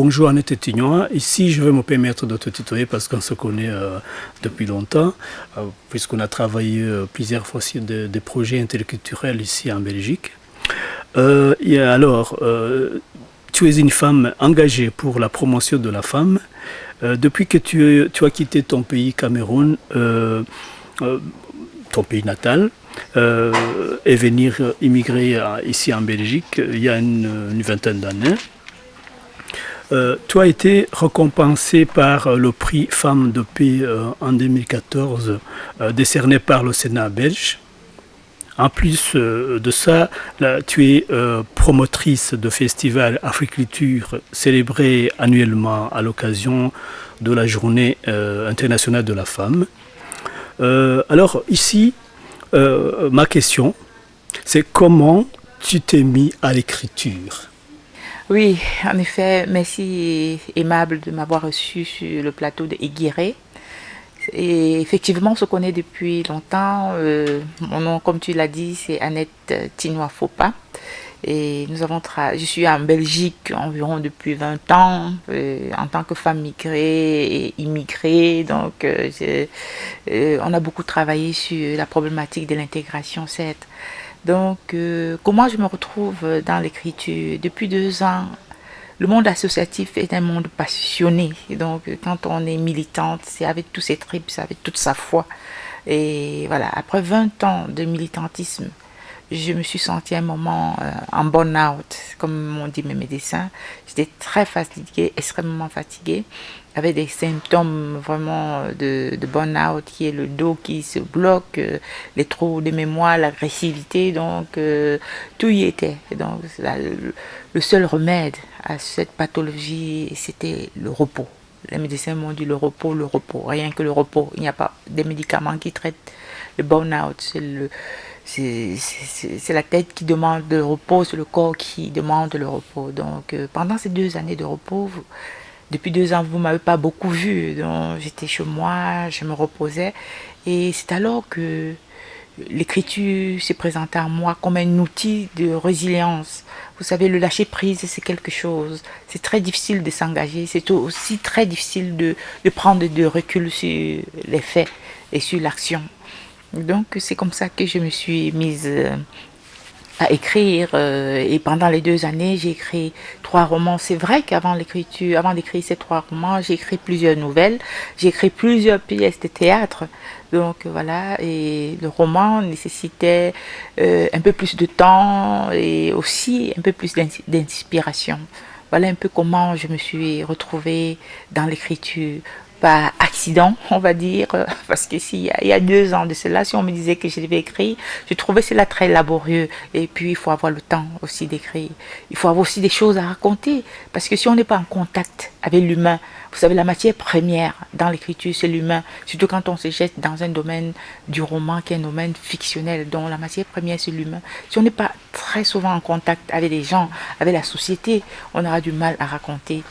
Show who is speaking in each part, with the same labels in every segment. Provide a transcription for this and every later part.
Speaker 1: bonjour Annette Tignois. Ici, je vais me permettre de te tutoyer parce qu'on se connaît depuis longtemps, puisqu'on a travaillé plusieurs fois sur des projets interculturels ici en Belgique. Tu es une femme engagée pour la promotion de la femme. Depuis que tu as quitté ton pays Cameroun, ton pays natal, et venir immigrer ici en Belgique il y a une vingtaine d'années, tu as été récompensée par le prix Femmes de paix en 2014, décerné par le Sénat belge. En plus de ça, là, tu es promotrice de festival Africulture célébré annuellement à l'occasion de la Journée internationale de la femme. Alors ici, ma question, c'est comment tu t'es mis à l'écriture?
Speaker 2: Oui, en effet, merci aimable de m'avoir reçu sur le plateau de Aiguirre. Et effectivement, on se connaît depuis longtemps. Mon nom, comme tu l'as dit, c'est Annette Tignois-Fopa. Et je suis en Belgique environ depuis 20 ans, en tant que femme migrée et immigrée. Donc, on a beaucoup travaillé sur la problématique de l'intégration, certes. Donc, comment je me retrouve dans l'écriture? Depuis 2 ans, le monde associatif est un monde passionné. Et donc, quand on est militante, c'est avec tous ses tripes, c'est avec toute sa foi. Et voilà, après 20 ans de militantisme, je me suis sentie un moment en burn-out, comme m'ont dit mes médecins. J'étais très fatiguée, extrêmement fatiguée, avec des symptômes vraiment de burn-out, qui est le dos qui se bloque, les troubles de mémoire, l'agressivité, donc tout y était. Et donc le seul remède à cette pathologie, c'était le repos. Les médecins m'ont dit le repos, rien que le repos. Il n'y a pas de médicaments qui traitent le burn-out. C'est la tête qui demande le repos, c'est le corps qui demande le repos. Donc pendant ces 2 années de repos, depuis 2 ans, vous ne m'avez pas beaucoup vu. Donc j'étais chez moi, je me reposais. Et c'est alors que l'écriture s'est présentée à moi comme un outil de résilience. Vous savez, le lâcher prise, c'est quelque chose. C'est très difficile de s'engager. C'est aussi très difficile de prendre de recul sur les faits et sur l'action. Donc c'est comme ça que je me suis mise à écrire. Et pendant les 2 années, j'ai écrit 3 romans. C'est vrai qu'avant avant d'écrire ces 3 romans, j'ai écrit plusieurs nouvelles. J'ai écrit plusieurs pièces de théâtre. Donc voilà, et le roman nécessitait un peu plus de temps et aussi un peu plus d'inspiration. Voilà un peu comment je me suis retrouvée dans l'écriture. Par accident, on va dire, parce que il y a 2 ans de cela, si on me disait que je devais écrire, je trouvais cela très laborieux. Et puis, il faut avoir le temps aussi d'écrire. Il faut avoir aussi des choses à raconter, parce que si on n'est pas en contact avec l'humain, vous savez, la matière première dans l'écriture, c'est l'humain, surtout quand on se jette dans un domaine du roman qui est un domaine fictionnel, dont la matière première, c'est l'humain. Si on n'est pas très souvent en contact avec les gens, avec la société, on aura du mal à raconter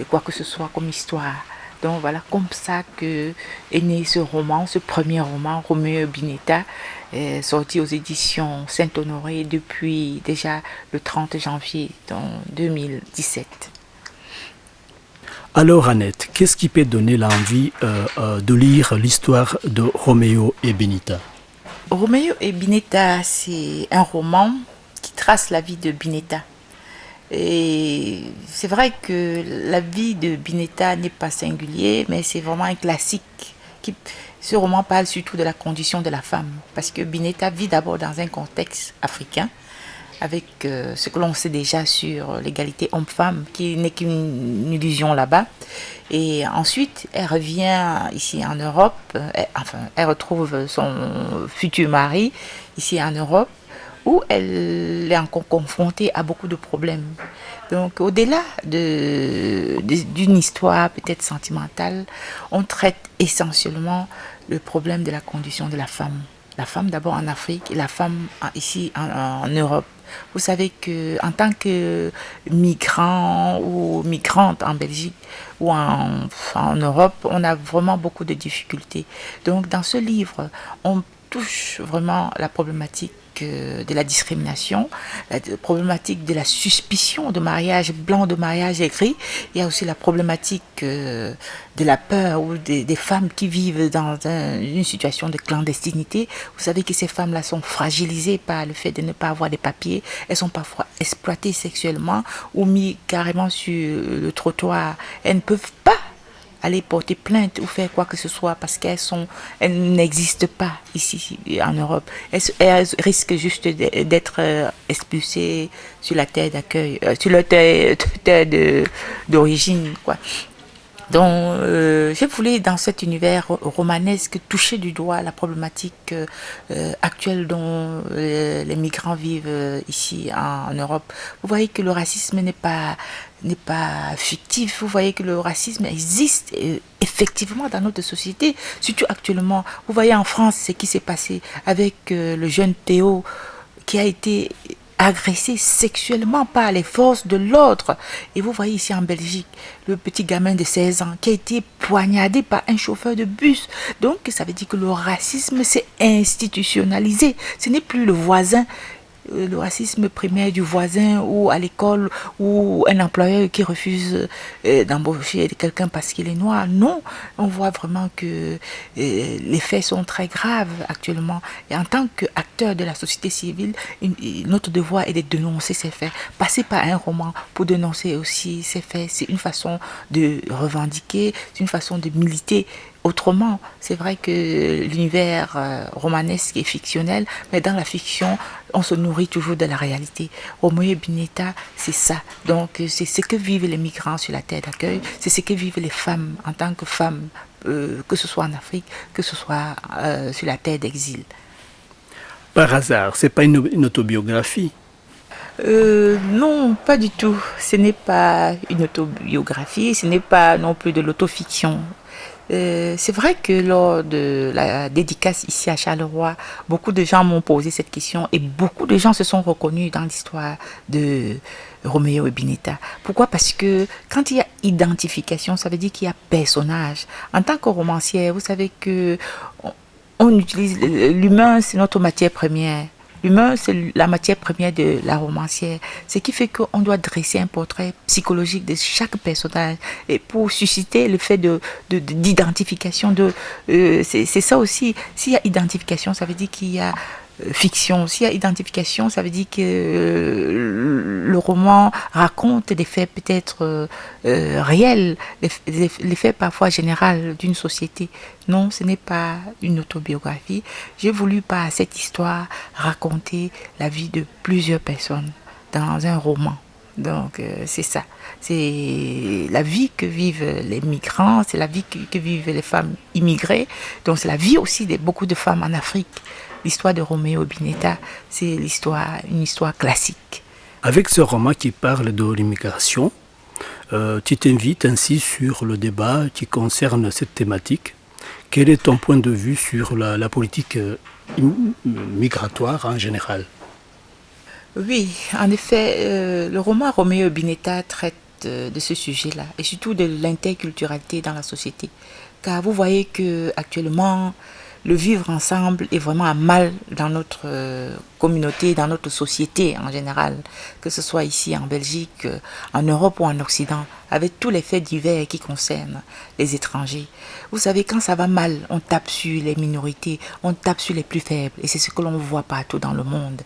Speaker 2: quoi que ce soit comme histoire. Donc voilà, comme ça que est né ce roman, ce premier roman, Roméo et Bineta, sorti aux éditions Saint-Honoré depuis déjà le 30 janvier 2017.
Speaker 1: Alors Annette, qu'est-ce qui peut donner l'envie de lire l'histoire de Roméo et Bineta?
Speaker 2: Roméo et Bineta, c'est un roman qui trace la vie de Bineta. Et c'est vrai que la vie de Bineta n'est pas singulier, mais c'est vraiment un classique. Ce roman parle surtout de la condition de la femme, parce que Bineta vit d'abord dans un contexte africain, avec ce que l'on sait déjà sur l'égalité homme-femme, qui n'est qu'une illusion là-bas. Et ensuite, elle revient ici en Europe, elle retrouve son futur mari ici en Europe, où elle est encore confrontée à beaucoup de problèmes. Donc, au-delà d'une histoire peut-être sentimentale, on traite essentiellement le problème de la condition de la femme. La femme d'abord en Afrique et la femme ici en Europe. Vous savez qu'en tant que migrant ou migrante en Belgique ou en Europe, on a vraiment beaucoup de difficultés. Donc, dans ce livre, on touche vraiment la problématique de la discrimination, la problématique de la suspicion de mariage blanc, de mariage gris. Il y a aussi la problématique de la peur ou des femmes qui vivent dans une situation de clandestinité. Vous savez que ces femmes-là sont fragilisées par le fait de ne pas avoir des papiers. Elles sont parfois exploitées sexuellement ou mises carrément sur le trottoir. Elles ne peuvent pas aller porter plainte ou faire quoi que ce soit parce elles n'existent pas ici en Europe. Elles risquent juste d'être expulsées sur la terre d'accueil, sur la terre d'origine, quoi. Donc, je voulais, dans cet univers romanesque, toucher du doigt la problématique actuelle dont les migrants vivent ici en Europe. Vous voyez que le racisme n'est pas fictif. Vous voyez que le racisme existe effectivement dans notre société, surtout actuellement. Vous voyez en France ce qui s'est passé avec le jeune Théo qui a été agressé sexuellement par les forces de l'ordre. Et vous voyez ici en Belgique, le petit gamin de 16 ans qui a été poignardé par un chauffeur de bus. Donc ça veut dire que le racisme s'est institutionnalisé. Ce n'est plus le voisin, le racisme primaire du voisin ou à l'école ou un employeur qui refuse d'embaucher quelqu'un parce qu'il est noir. Non, on voit vraiment que les faits sont très graves actuellement. Et en tant qu'acteur de la société civile, notre devoir est de dénoncer ces faits. Passer par un roman pour dénoncer aussi ces faits, c'est une façon de revendiquer, c'est une façon de militer. Autrement, c'est vrai que l'univers romanesque est fictionnel, mais dans la fiction, on se nourrit toujours de la réalité. Roméo et Bineta, c'est ça. Donc, c'est ce que vivent les migrants sur la terre d'accueil, c'est ce que vivent les femmes en tant que femmes, que ce soit en Afrique, que ce soit sur la terre d'exil.
Speaker 1: Par hasard, c'est pas une autobiographie?
Speaker 2: Non, pas du tout. Ce n'est pas une autobiographie, ce n'est pas non plus de l'autofiction. C'est vrai que lors de la dédicace ici à Charleroi, beaucoup de gens m'ont posé cette question et beaucoup de gens se sont reconnus dans l'histoire de Roméo et Bineta. Pourquoi? Parce que quand il y a identification, ça veut dire qu'il y a personnage. En tant que romancière, vous savez que on utilise l'humain, c'est notre matière première. L'humain, c'est la matière première de la romancière. Ce qui fait qu'on doit dresser un portrait psychologique de chaque personnage. Et pour susciter le fait d'identification, c'est ça aussi. S'il y a identification, ça veut dire qu'il y a fiction. S'il y a identification, ça veut dire que le roman raconte des faits peut-être réels, les faits parfois généraux d'une société. Non, ce n'est pas une autobiographie. J'ai voulu par cette histoire raconter la vie de plusieurs personnes dans un roman. Donc c'est ça. C'est la vie que vivent les migrants, c'est la vie que vivent les femmes immigrées. Donc c'est la vie aussi de beaucoup de femmes en Afrique. L'histoire de Roméo et Bineta, c'est une histoire classique.
Speaker 1: Avec ce roman qui parle de l'immigration, tu t'invites ainsi sur le débat qui concerne cette thématique. Quel est ton point de vue sur la politique migratoire en général?
Speaker 2: Oui, en effet, le roman Roméo et Bineta traite de ce sujet-là et surtout de l'interculturalité dans la société. Car vous voyez que actuellement, le vivre ensemble est vraiment à mal dans notre communauté, dans notre société en général, que ce soit ici en Belgique, en Europe ou en Occident, avec tous les faits divers qui concernent les étrangers. Vous savez, quand ça va mal, on tape sur les minorités, on tape sur les plus faibles, et c'est ce que l'on voit partout dans le monde.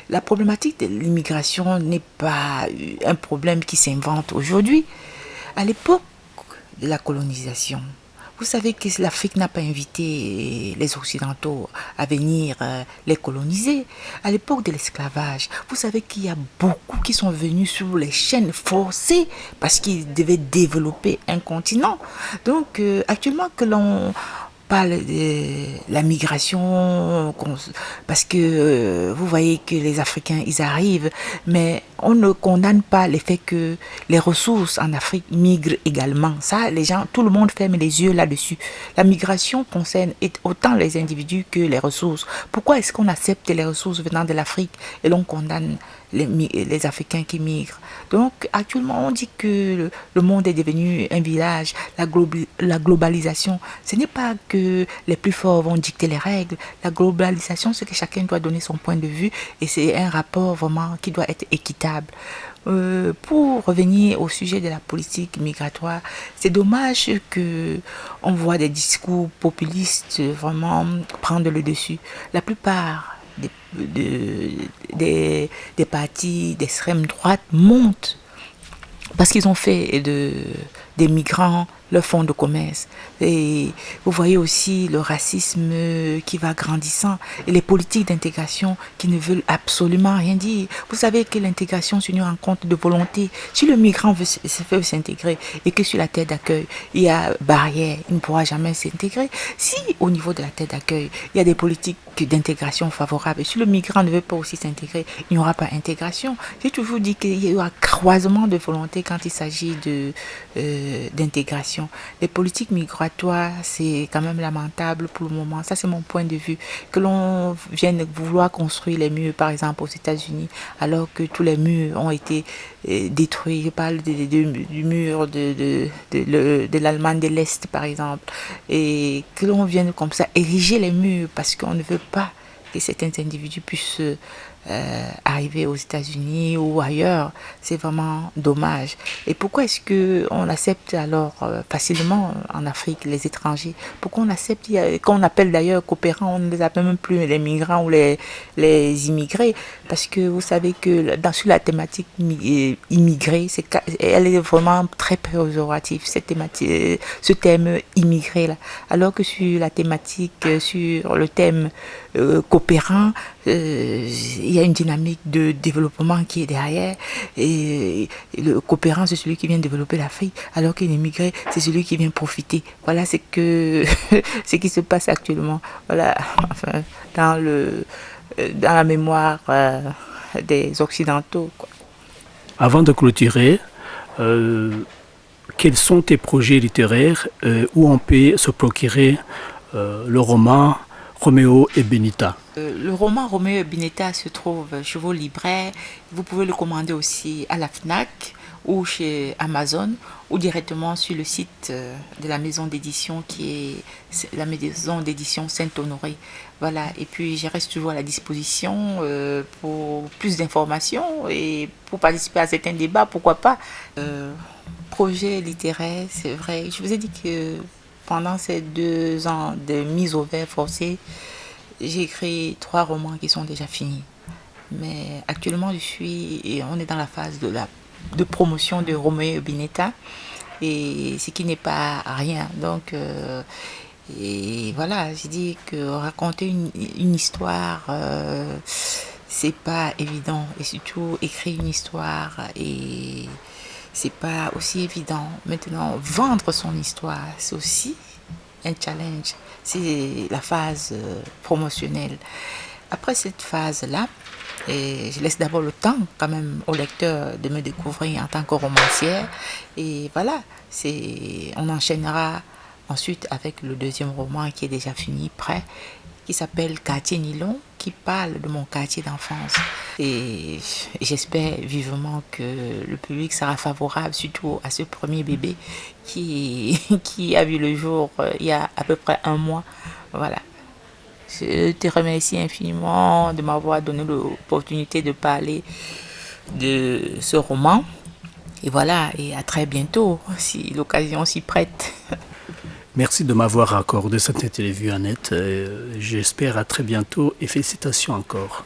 Speaker 2: La problématique de l'immigration n'est pas un problème qui s'invente aujourd'hui. À l'époque de la colonisation, vous savez que l'Afrique n'a pas invité les Occidentaux à venir les coloniser. À l'époque de l'esclavage, vous savez qu'il y a beaucoup qui sont venus sur les chaînes forcées parce qu'ils devaient développer un continent. Donc actuellement que l'on parle de la migration, parce que vous voyez que les Africains, ils arrivent, mais on ne condamne pas le fait que les ressources en Afrique migrent également. Ça, les gens, tout le monde ferme les yeux là-dessus. La migration concerne autant les individus que les ressources. Pourquoi est-ce qu'on accepte les ressources venant de l'Afrique et l'on condamne les Africains qui migrent. Donc actuellement, on dit que le monde est devenu un village. La globalisation, ce n'est pas que les plus forts vont dicter les règles. La globalisation, c'est que chacun doit donner son point de vue et c'est un rapport vraiment qui doit être équitable. Pour revenir au sujet de la politique migratoire, c'est dommage que on voit des discours populistes vraiment prendre le dessus. La plupart des partis d'extrême droite montent parce qu'ils ont fait des migrants leur fonds de commerce. Et vous voyez aussi le racisme qui va grandissant et les politiques d'intégration qui ne veulent absolument rien dire. Vous savez que l'intégration, c'est une rencontre de volonté. Si le migrant veut s'intégrer et que sur la terre d'accueil, il y a barrière, il ne pourra jamais s'intégrer. Si au niveau de la terre d'accueil, il y a des politiques d'intégration favorables et si le migrant ne veut pas aussi s'intégrer, il n'y aura pas d'intégration. J'ai toujours dit qu'il y aura croisement de volonté quand il s'agit d'intégration. Les politiques migratoires, c'est quand même lamentable pour le moment. Ça, c'est mon point de vue. Que l'on vienne vouloir construire les murs, par exemple, aux États-Unis, alors que tous les murs ont été détruits. Je parle du mur de l'Allemagne de l'Est, par exemple. Et que l'on vienne comme ça ériger les murs parce qu'on ne veut pas que certains individus puissent arriver aux États-Unis ou ailleurs, c'est vraiment dommage. Et pourquoi est-ce qu'on accepte alors facilement en Afrique les étrangers? Pourquoi on accepte, qu'on appelle d'ailleurs coopérants, on ne les appelle même plus les migrants ou les immigrés? Parce que vous savez que sur la thématique immigrée, elle est vraiment très péjorative, ce terme immigré là. Alors que sur la thématique, sur le thème coopérant, il y a une dynamique de développement qui est derrière et le coopérant c'est celui qui vient développer l'Afrique alors qu'un immigré c'est celui qui vient profiter. Voilà ce qui se passe actuellement, voilà, enfin, dans la mémoire des Occidentaux, quoi.
Speaker 1: Avant de clôturer, quels sont tes projets littéraires où on peut se procurer le roman Roméo et Benita?
Speaker 2: Le roman Roméo et Benita se trouve chez vos libraires. Vous pouvez le commander aussi à la FNAC ou chez Amazon ou directement sur le site de la maison d'édition qui est la maison d'édition Saint-Honoré. Voilà, et puis je reste toujours à la disposition pour plus d'informations et pour participer à certains débats, pourquoi pas. Projet littéraire, c'est vrai. Je vous ai dit que pendant ces 2 ans de mise au vert forcée, j'ai écrit 3 romans qui sont déjà finis. Mais actuellement, on est dans la phase de promotion de Roméo et Benita, et ce qui n'est pas rien. Donc, et voilà, j'ai dit que raconter une histoire, c'est pas évident. Et surtout, écrire une histoire, et c'est pas aussi évident. Maintenant, vendre son histoire, c'est aussi un challenge. C'est la phase promotionnelle. Après cette phase-là, et je laisse d'abord le temps quand même au lecteur de me découvrir en tant que romancière. Et voilà, on enchaînera ensuite avec le 2e roman qui est déjà fini, prêt, qui s'appelle Quartier Nylon, qui parle de mon quartier d'enfance. Et j'espère vivement que le public sera favorable, surtout à ce premier bébé qui a vu le jour il y a à peu près 1 mois. Voilà. Je te remercie infiniment de m'avoir donné l'opportunité de parler de ce roman. Et voilà, et à très bientôt, si l'occasion s'y prête.
Speaker 1: Merci de m'avoir accordé cette interview, Annette. J'espère à très bientôt et félicitations encore.